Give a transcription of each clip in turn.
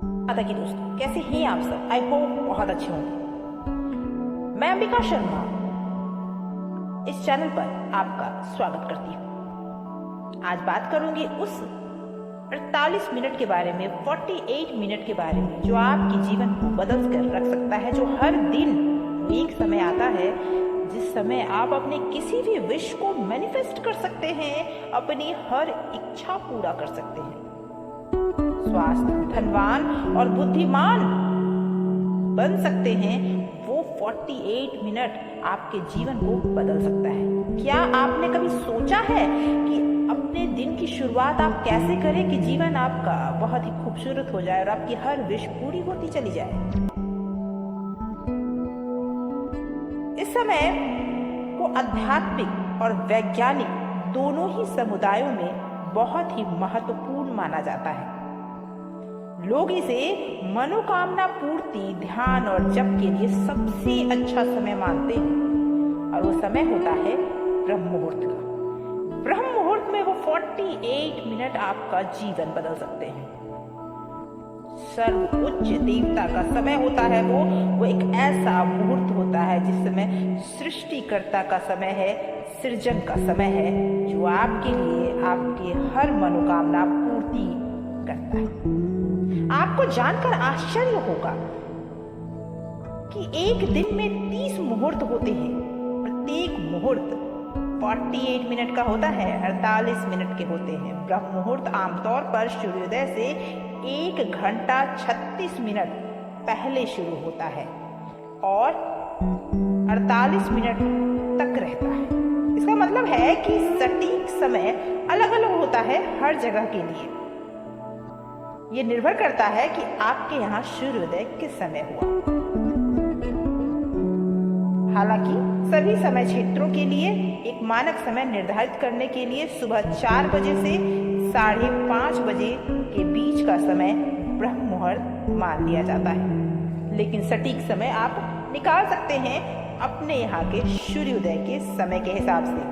माता की दोस्तों, कैसे हैं आप सब? आई होप बहुत अच्छे होंगे। मैं अंबिका शर्मा इस चैनल पर आपका स्वागत करती हूँ। आज बात करूंगी उस 48 मिनट के बारे में, 48 मिनट के बारे में, जो आपके जीवन को बदल कर रख सकता है। जो हर दिन एक समय आता है जिस समय आप अपने किसी भी विश को मैनिफेस्ट कर सकते हैं, अपनी हर इच्छा पूरा कर सकते हैं। स्वास्थ्य, धनवान और बुद्धिमान बन सकते हैं। वो 48 मिनट आपके जीवन को बदल सकता है। क्या आपने कभी सोचा है कि अपने दिन की शुरुआत आप कैसे करें कि जीवन आपका बहुत ही खूबसूरत हो जाए और आपकी हर विश पूरी होती चली जाए? इस समय वो आध्यात्मिक और वैज्ञानिक दोनों ही समुदायों में बहुत ही महत्वपूर्ण माना जाता है। लोग इसे मनोकामना पूर्ति, ध्यान और जप के लिए सबसे अच्छा समय मानते हैं, और वो समय होता है ब्रह्म मुहूर्त का। ब्रह्म मुहूर्त में वो 48 मिनट आपका जीवन बदल सकते हैं। सर्वोच्च देवता का समय होता है वो एक ऐसा मुहूर्त होता है जिस समय सृष्टिकर्ता का समय है, सृजन का समय है, जो आपके लिए आपकी हर मनोकामना पूर्ति करता है। आपको जानकर आश्चर्य होगा कि एक दिन में 30 मुहूर्त होते हैं। प्रत्येक मुहूर्त 48 मिनट का होता है, 48 मिनट के होते हैं। ब्रह्म मुहूर्त आमतौर पर सूर्योदय से 1 घंटा 36 मिनट पहले शुरू होता है और 48 मिनट तक रहता है। इसका मतलब है कि सटीक समय अलग अलग होता है हर जगह के लिए। ये निर्भर करता है कि आपके यहाँ सूर्योदय किस समय हुआ। हालांकि सभी समय क्षेत्रों के लिए एक मानक समय निर्धारित करने के लिए सुबह 4 बजे से 5:30 बजे के बीच का समय ब्रह्म मुहूर्त मान लिया जाता है। लेकिन सटीक समय आप निकाल सकते हैं अपने यहाँ के सूर्योदय के समय के हिसाब से।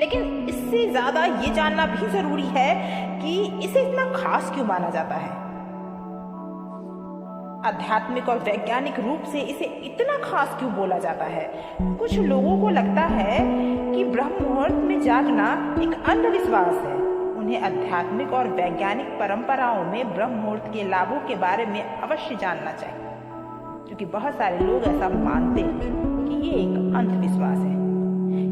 लेकिन इससे ज्यादा ये जानना भी जरूरी है कि इसे इतना खास क्यों माना जाता है। आध्यात्मिक और वैज्ञानिक रूप से इसे इतना खास क्यों बोला जाता है? कुछ लोगों को लगता है कि ब्रह्म मुहूर्त में जागना एक अंधविश्वास है। उन्हें आध्यात्मिक और वैज्ञानिक परंपराओं में ब्रह्म मुहूर्त के लाभों के बारे में अवश्य जानना चाहिए, क्योंकि बहुत सारे लोग ऐसा मानते हैं कि ये एक अंधविश्वास है।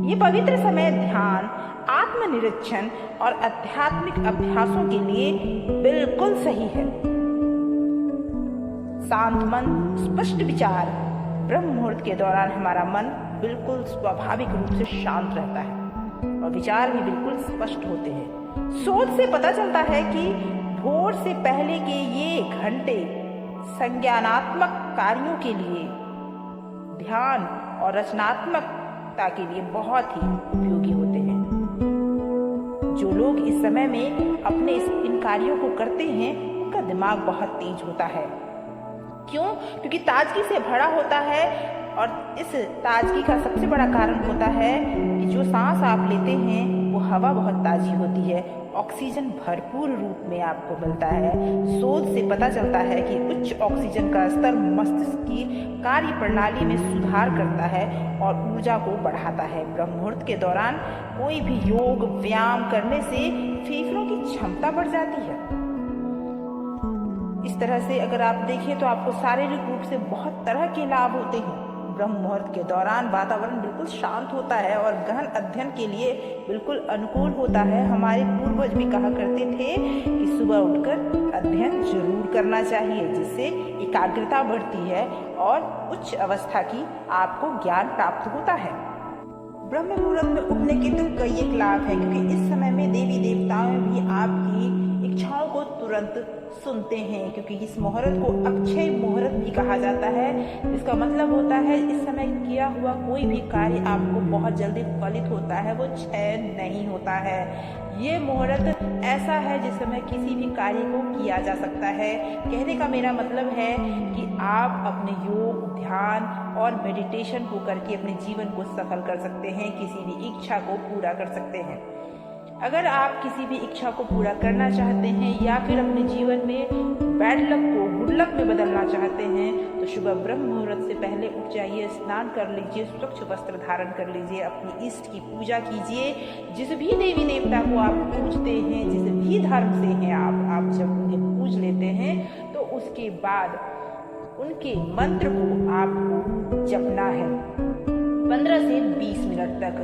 ये पवित्र समय ध्यान, आत्मनिरीक्षण और आध्यात्मिक अभ्यासों के लिए बिल्कुल सही है। शांत मन, स्पष्ट विचार। ब्रह्म मुहूर्त के दौरान हमारा मन बिल्कुल स्वाभाविक रूप से शांत रहता है और विचार भी बिल्कुल स्पष्ट होते हैं। शोध से पता चलता है कि भोर से पहले के ये घंटे संज्ञानात्मक कार्यों के लिए, ध्यान और रचनात्मकता के लिए बहुत ही उपयोगी होते हैं। जो लोग इस समय में अपने इन कार्यों को करते हैं, उनका दिमाग बहुत तेज होता है। क्यों? क्योंकि ताजगी से भरा होता है, और इस ताजगी का सबसे बड़ा कारण होता है कि जो सांस आप लेते हैं वो हवा बहुत ताजी होती है, ऑक्सीजन भरपूर रूप में आपको मिलता है। शोध से पता चलता है कि उच्च ऑक्सीजन का स्तर मस्तिष्क की कार्य प्रणाली में सुधार करता है और ऊर्जा को बढ़ाता है। ब्रह्म मुहूर्त के दौरान कोई भी योग, व्यायाम करने से फेफड़ों की क्षमता बढ़ जाती है। इस तरह से अगर आप देखें तो आपको शारीरिक रूप से बहुत तरह के लाभ होते हैं। ब्रह्म मुहूर्त के दौरान वातावरण बिल्कुल शांत होता है और गहन अध्ययन के लिए बिल्कुल अनुकूल होता है। हमारे पूर्वज भी कहा करते थे कि सुबह उठकर अध्ययन जरूर करना चाहिए, जिससे एकाग्रता बढ़ती है और उच्च अवस्था की आपको ज्ञान प्राप्त होता है। ब्रह्म मुहूर्त में उठने के तो कई एक लाभ है, क्योंकि इस समय में देवी देवताएं भी आपकी इच्छाओं को तुरंत सुनते हैं, क्योंकि इस मुहूर्त को अक्षय मुहूर्त भी कहा जाता है। इसका मतलब होता है इस समय किया हुआ कोई भी कार्य आपको बहुत जल्दी फलित होता है, वो क्षय नहीं होता है। ये मुहूर्त ऐसा है जिस समय किसी भी कार्य को किया जा सकता है। कहने का मेरा मतलब है कि आप अपने योग, ध्यान और मेडिटेशन को करके अपने जीवन को सफल कर सकते हैं, किसी भी इच्छा को पूरा कर सकते हैं। अगर आप किसी भी इच्छा को पूरा करना चाहते हैं या फिर अपने जीवन में बैड लक को गुड लक में बदलना चाहते हैं तो सुबह ब्रह्म मुहूर्त से पहले उठ जाइए, स्नान कर लीजिए, स्वच्छ वस्त्र धारण कर लीजिए, अपनी इष्ट की पूजा कीजिए। जिस भी देवी देवता को आप पूजते हैं, जिस भी धर्म से हैं आप जब उन्हें पूज लेते हैं तो उसके बाद उनके मंत्र को आपको जपना है 15 से 20 मिनट तक,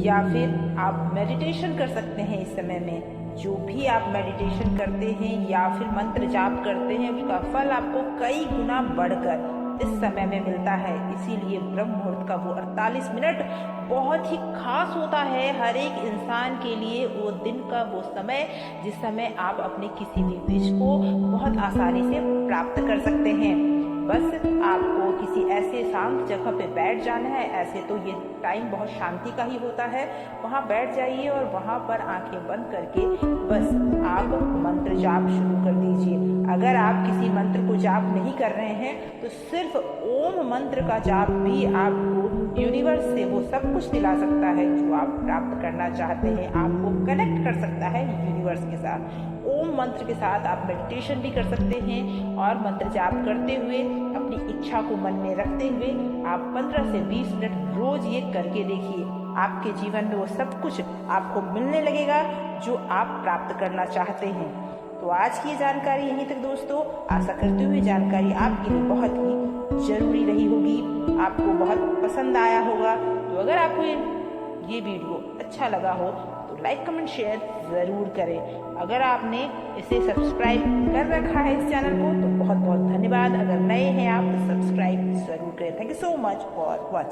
या फिर आप मेडिटेशन कर सकते हैं। इस समय में जो भी आप मेडिटेशन करते हैं या फिर मंत्र जाप करते हैं उसका फल आपको कई गुना बढ़कर इस समय में मिलता है। इसीलिए ब्रह्म मुहूर्त का वो 48 मिनट बहुत ही खास होता है हर एक इंसान के लिए। वो दिन का वो समय जिस समय आप अपने किसी भी विश को बहुत आसानी से प्राप्त कर सकते हैं। बस आपको किसी ऐसे शांत जगह पे बैठ जाना है। ऐसे तो ये टाइम बहुत शांति का ही होता है, वहाँ बैठ जाइए और वहाँ पर आंखें बंद करके बस आप मंत्र जाप शुरू कर दीजिए। अगर आप किसी मंत्र को जाप नहीं कर रहे हैं तो सिर्फ ओम मंत्र का जाप भी आपको यूनिवर्स से वो सब कुछ दिला सकता है जो आप प्राप्त करना चाहते हैं, आपको कनेक्ट कर सकता है यूनिवर्स के साथ। ओम मंत्र के साथ आप मेडिटेशन भी कर सकते हैं और मंत्र जाप करते हुए अपनी इच्छा को मन में रखते हुए आप 15 से 20 मिनट रोज ये करके देखिए। आपके जीवन में वो सब कुछ आपको मिलने लगेगा जो आप प्राप्त करना चाहते हैं। तो आज की ये जानकारी यहीं तक दोस्तों। आशा करते हुए जानकारी आपके लिए बहुत ही जरूरी रही होगी, आपको बहुत पसंद आया होगा। तो अगर आपको ये वीडियो अच्छा लगा हो तो लाइक कमेंट शेयर ज़रूर करें। अगर आपने इसे सब्सक्राइब कर रखा है इस चैनल को तो बहुत बहुत धन्यवाद। अगर नए हैं आप तो सब्सक्राइब ज़रूर करें। Thank you so much for watching.